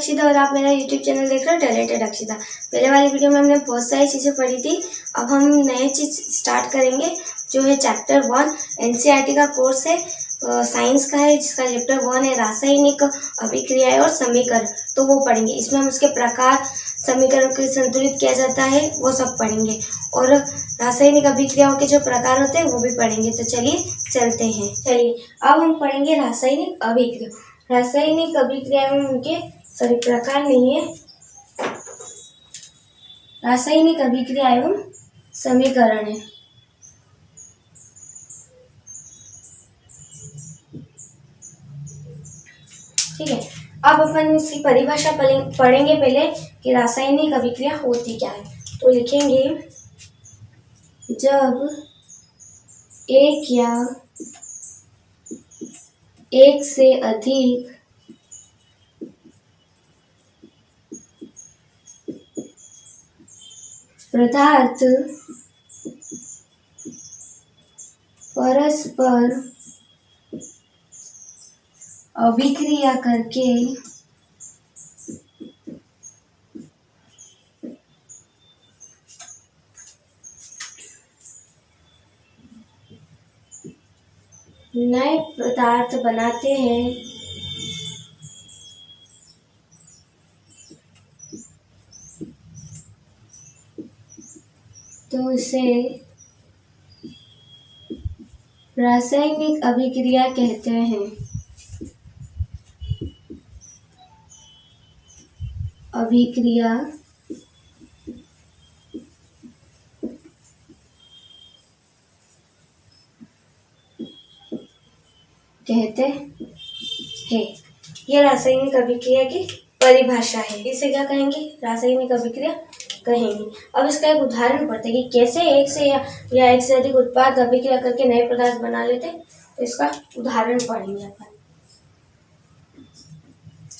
अक्षिता और आप मेरा यूट्यूब चैनल देख रहे हो टैलेंटेड अक्षिता। पहले वाली वीडियो में हमने बहुत सारी चीज़ें पढ़ी थी। अब हम नए चीज़ स्टार्ट करेंगे जो है चैप्टर 1। एनसीईआरटी का कोर्स है, साइंस का है, जिसका चैप्टर 1 है रासायनिक अभिक्रियाएं और समीकरण। तो वो पढ़ेंगे। इसमें हम उसके प्रकार, समीकरण को संतुलित किया जाता है, वो सब पढ़ेंगे और रासायनिक अभिक्रियाओं के जो प्रकार होते हैं वो भी पढ़ेंगे। तो चलिए चलते हैं। चलिए अब हम पढ़ेंगे रासायनिक अभिक्रिया। रासायनिक अभिक्रिया में उनके सभी प्रकार नहीं है, रासायनिक अभिक्रिया एवं समीकरण है। ठीक है, अब अपन इसकी परिभाषा पढ़ेंगे पहले कि रासायनिक अभिक्रिया होती क्या है। तो लिखेंगे, जब एक या एक से अधिक पदार्थ परस्पर अभिक्रिया करके नए पदार्थ बनाते हैं तो इसे रासायनिक अभिक्रिया कहते हैं। अभिक्रिया कहते हैं। यह रासायनिक अभिक्रिया की परिभाषा है। इसे क्या कहेंगे? रासायनिक अभिक्रिया कहेंगे। अब इसका एक उदाहरण पढ़ते हैं कि कैसे एक से या एक से अधिक उत्पाद अभिक्रिया करके नए पदार्थ बना लेते हैं। तो इसका उदाहरण पढ़ेंगे अपन।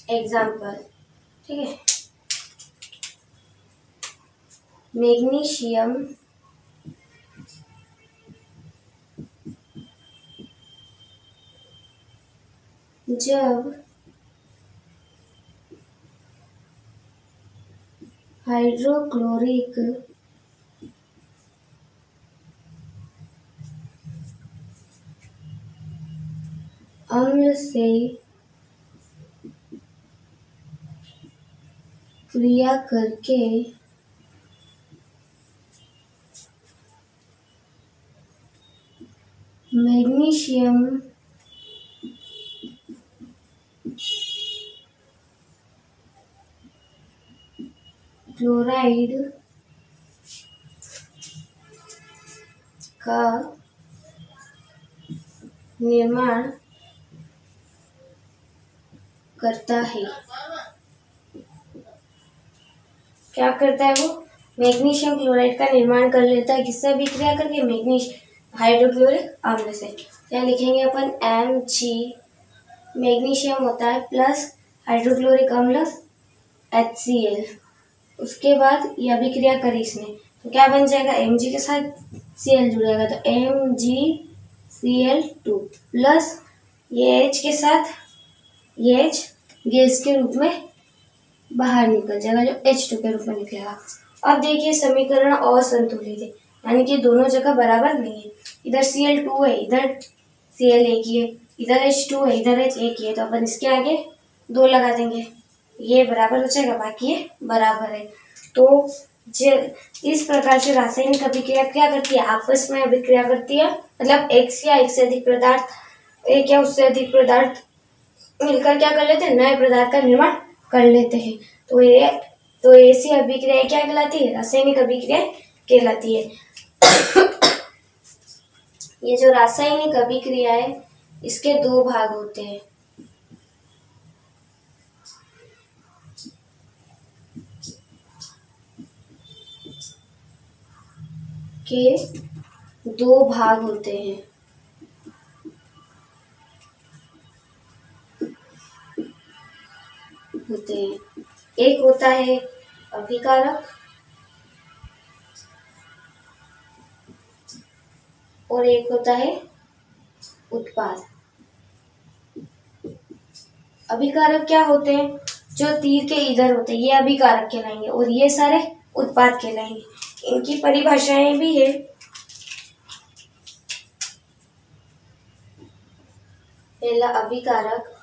एग्जाम्पल, ठीक है। मैग्नीशियम जब हाइड्रोक्लोरिक अम्ल से क्रिया करके मैग्नीशियम क्लोराइड का निर्माण करता है। क्या करता है वो? मैग्नीशियम क्लोराइड का निर्माण कर लेता है। किससे अभिक्रिया करके? हाइड्रोक्लोरिक अम्ल से। क्या लिखेंगे अपन? Mg, मैग्नीशियम होता है प्लस हाइड्रोक्लोरिक अम्ल HCl। उसके बाद ये अभिक्रिया करी इसने, तो क्या बन जाएगा? Mg के साथ Cl जुड़ेगा तो MgCl2 प्लस ये H के साथ ये H गैस के रूप में बाहर निकल जाएगा, जो H2 के रूप में निकलेगा। अब देखिए समीकरण असंतुलित है, यानी कि दोनों जगह बराबर नहीं है। इधर Cl2 है, इधर Cl एक ही है, इधर H2 है, इधर H एक ही है। तो अपन इसके आगे 2 लगा देंगे, ये बराबर हो जाएगा, बाकी ये बराबर है। तो इस प्रकार से रासायनिक अभिक्रिया क्या करती है? आपस में अभिक्रिया करती है। मतलब एक या एक से अधिक पदार्थ, एक या उससे अधिक पदार्थ मिलकर क्या कर लेते हैं? नए पदार्थ का निर्माण कर लेते हैं। तो ऐसी अभिक्रिया क्या कहलाती है? रासायनिक अभिक्रिया कहलाती है। ये जो रासायनिक अभिक्रिया है, इसके 2 भाग होते हैं। एक होता है अभिकारक और एक होता है उत्पाद। अभिकारक क्या होते हैं? जो तीर के इधर होते हैं ये अभिकारक कहलाएंगे और ये सारे उत्पाद कहलाएंगे। इनकी परिभाषाएं भी है। पहला अभिकारक,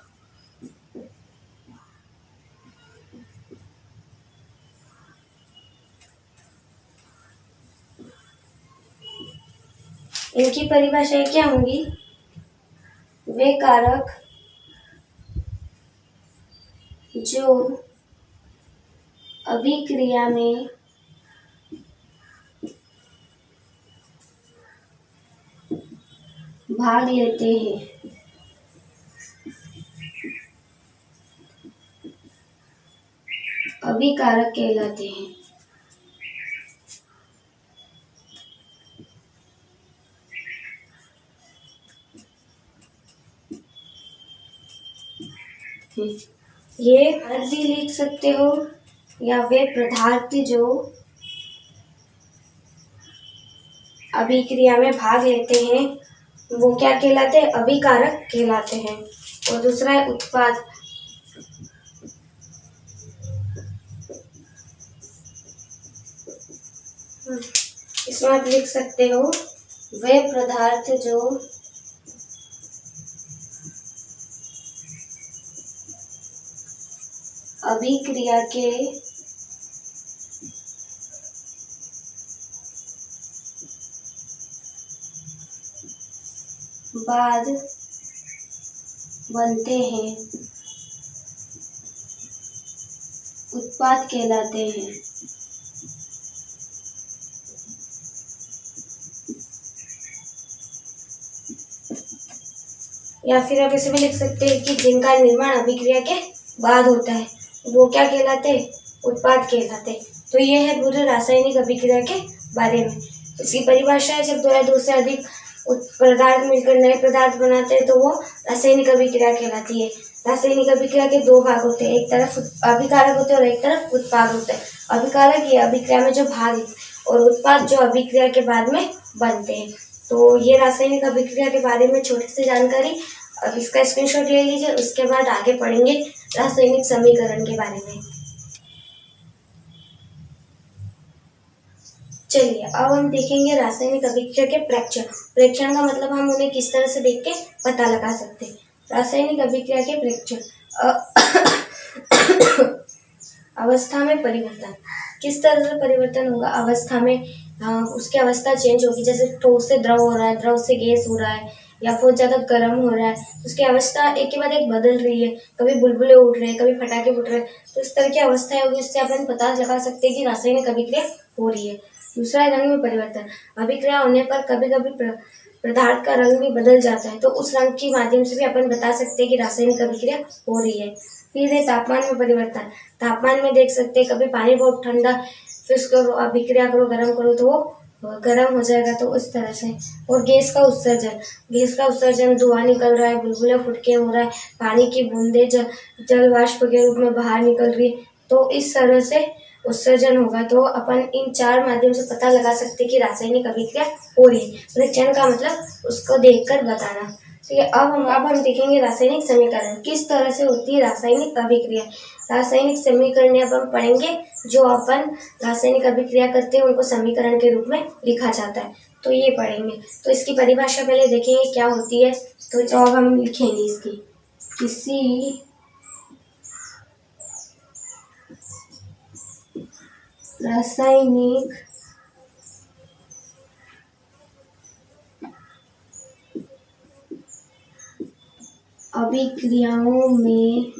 इनकी परिभाषाएं क्या होंगी? वे कारक जो अभिक्रिया में भाग लेते हैं, अभिकारक कहलाते हैं। ये अर्थ भी लिख सकते हो, या वे पदार्थ जो अभिक्रिया में भाग लेते हैं वो क्या कहलाते हैं? अभिकारक कहलाते हैं। और दूसरा है उत्पाद। इसमें आप लिख सकते हो वे पदार्थ जो अभिक्रिया के बाद बनते हैं, उत्पाद कहलाते हैं। या फिर आप इसे भी लिख सकते हैं कि जिनका निर्माण अभिक्रिया के बाद होता है वो क्या कहलाते हैं? उत्पाद कहलाते हैं। तो ये है पूरे रासायनिक अभिक्रिया के बारे में। इसकी परिभाषा है जब दो या दो से अधिक पदार्थ मिलकर नए पदार्थ बनाते हैं तो वो रासायनिक अभिक्रिया कहलाती है। रासायनिक अभिक्रिया के दो भाग होते हैं, एक तरफ अभिकारक होते हैं और एक तरफ उत्पाद होते हैं। अभिकारक ये अभिक्रिया में जो भाग है और उत्पाद जो अभिक्रिया के बाद में बनते हैं। तो ये रासायनिक अभिक्रिया के बारे में छोटी सी जानकारी। अब इसका स्क्रीनशॉट ले लीजिए, उसके बाद आगे पढ़ेंगे रासायनिक समीकरण के बारे में। चलिए अब हम देखेंगे रासायनिक अभिक्रिया के प्रेक्षण। प्रेक्षण का मतलब हम उन्हें किस तरह से देख के पता लगा सकते हैं। रासायनिक अभिक्रिया के प्रेक्षण। अवस्था में परिवर्तन। किस तरह से परिवर्तन होगा? अवस्था में उसकी अवस्था चेंज होगी। जैसे ठोस से द्रव हो रहा है, द्रव से गैस हो रहा है, या बहुत ज़्यादा गर्म हो रहा है, उसकी अवस्था एक के बाद एक बदल रही है। कभी बुलबुले उठ रहे हैं, कभी पटाखे फूट रहे हैं। तो इस तरह की अवस्थाएं होगी, इससे अपन पता लगा सकते हैं कि रासायनिक अभिक्रिया हो रही है। दूसरा है रंग में परिवर्तन। अभिक्रिया होने पर कभी कभी पदार्थ का रंग भी बदल जाता है, तो उस रंग के माध्यम से भी अपन बता सकते हैं कि रासायनिक अभिक्रिया हो रही है। फिर है तापमान में परिवर्तन। तापमान में देख सकते हैं कभी पानी बहुत ठंडा, फिर उसको अभिक्रिया करो, गर्म करो तो वो गर्म हो जाएगा, तो उस तरह से। और गैस का उत्सर्जन। गैस का उत्सर्जन, धुआं निकल रहा है, बुलबुले फुटके हो रहा है, पानी की बूंदे जल वाष्प के रूप में बाहर निकल रही है, तो इस तरह से उत्सर्जन होगा। तो अपन इन चार माध्यम से पता लगा सकते हैं कि रासायनिक अभिक्रिया हो रही है। प्रेक्षण का मतलब उसको देखकर बताना। ठीक है, अब हम देखेंगे रासायनिक समीकरण। किस तरह से होती है रासायनिक अभिक्रिया। रासायनिक समीकरण अब हम पढ़ेंगे। जो अपन रासायनिक अभिक्रिया करते हैं उनको समीकरण के रूप में लिखा जाता है, तो ये पढ़ेंगे। तो इसकी परिभाषा पहले देखेंगे क्या होती है। तो जब हम लिखेंगे इसकी, किसी रासायनिक अभिक्रियाओं में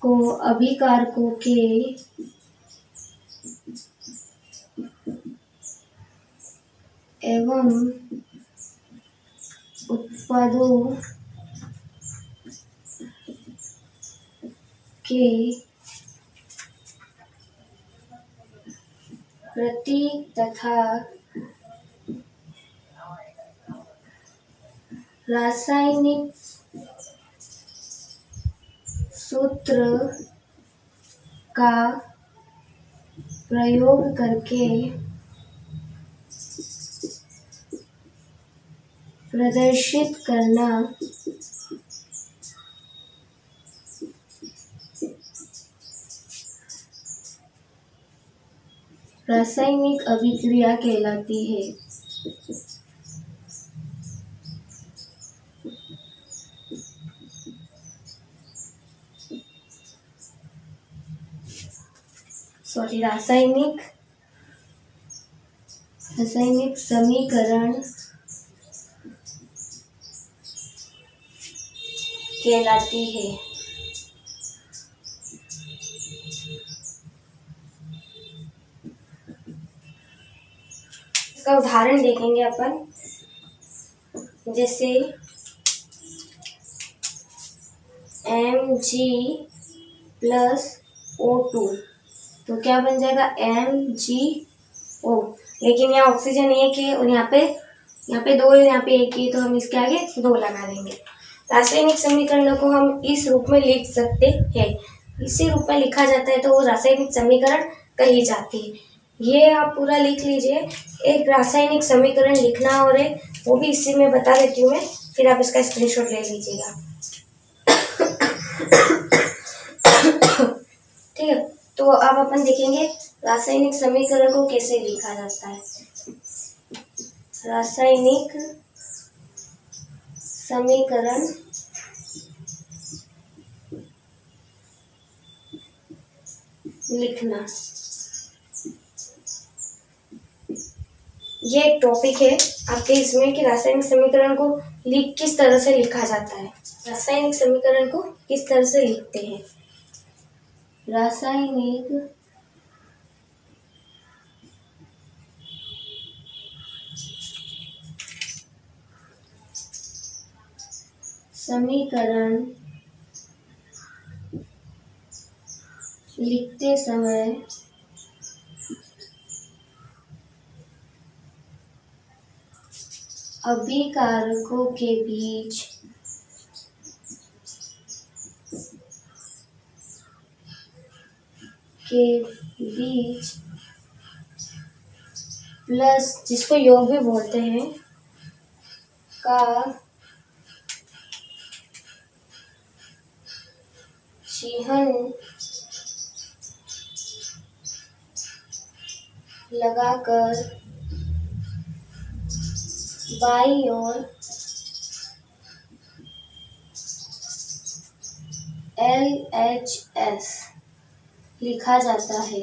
को अभिकारकों के एवं उत्पादों के प्रतीक तथा रासायनिक सूत्र का प्रयोग करके प्रदर्शित करना रासायनिक अभिक्रिया कहलाती है। रासायनिक समीकरण कहलाती है। इसका उदाहरण देखेंगे अपन, जैसे Mg+O2, तो क्या बन जाएगा MgO। लेकिन यहाँ ऑक्सीजन एक है और यहाँ पे दो है, यहाँ पे एक ही, तो हम इसके आगे 2 लगा देंगे। रासायनिक समीकरण को हम इस रूप में लिख सकते हैं। इसी रूप में लिखा जाता है तो वो रासायनिक समीकरण कही जाती है। ये आप पूरा लिख लीजिए। एक रासायनिक समीकरण लिखना और एक वो भी इसी में बता देती हूँ मैं, फिर आप इसका स्क्रीनशॉट ले लीजिएगा। ठीक है, तो अब अपन देखेंगे रासायनिक समीकरण को कैसे लिखा जाता है। रासायनिक समीकरण लिखना, ये एक टॉपिक है आपके इसमें कि रासायनिक समीकरण को किस तरह से लिखा जाता है। रासायनिक समीकरण को किस तरह से लिखते हैं। रासायनिक समीकरण लिखते समय अभिकारकों के बीच प्लस, जिसको योग भी बोलते हैं, का चिन्ह लगाकर बाईं ओर LHS लिखा जाता है।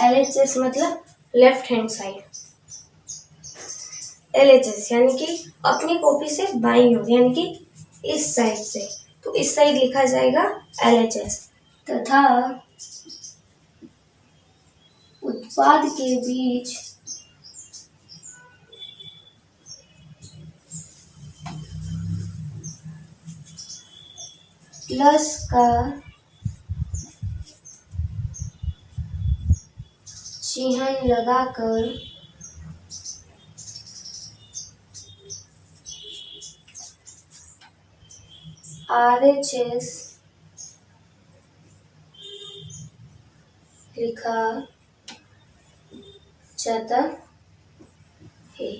LHS मतलब लेफ्ट हैंड साइड। LHS यानी कि अपनी कॉपी से बाईं ओर, यानी कि इस साइड से, तो इस साइड लिखा जाएगा LHS। तथा उत्पाद के बीच प्लस का चिन्ह लगाकर RHS लिखा जाता है,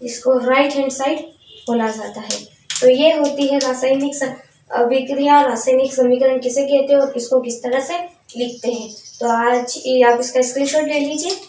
इसको राइट हैंड साइड बोला जाता है। तो ये होती है रासायनिक अभिक्रिया। रासायनिक समीकरण किसे कहते हैं और किसको किस तरह से लिखते हैं। तो आज आप इसका स्क्रीनशॉट ले लीजिए।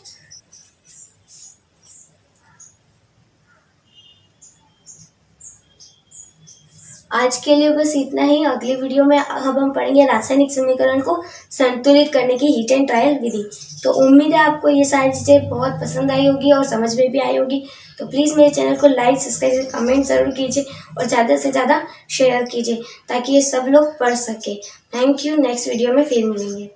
आज के लिए बस इतना ही। अगली वीडियो में अब हम पढ़ेंगे रासायनिक समीकरण को संतुलित करने की हीट एंड ट्रायल विधि। तो उम्मीद है आपको ये सारी चीज़ें बहुत पसंद आई होगी और समझ में भी आई होगी। तो प्लीज़ मेरे चैनल को लाइक, सब्सक्राइब, कमेंट ज़रूर कीजिए और ज़्यादा से ज़्यादा शेयर कीजिए ताकि ये सब लोग पढ़ सके। Thank you. नेक्स्ट वीडियो में फिर मिलेंगे।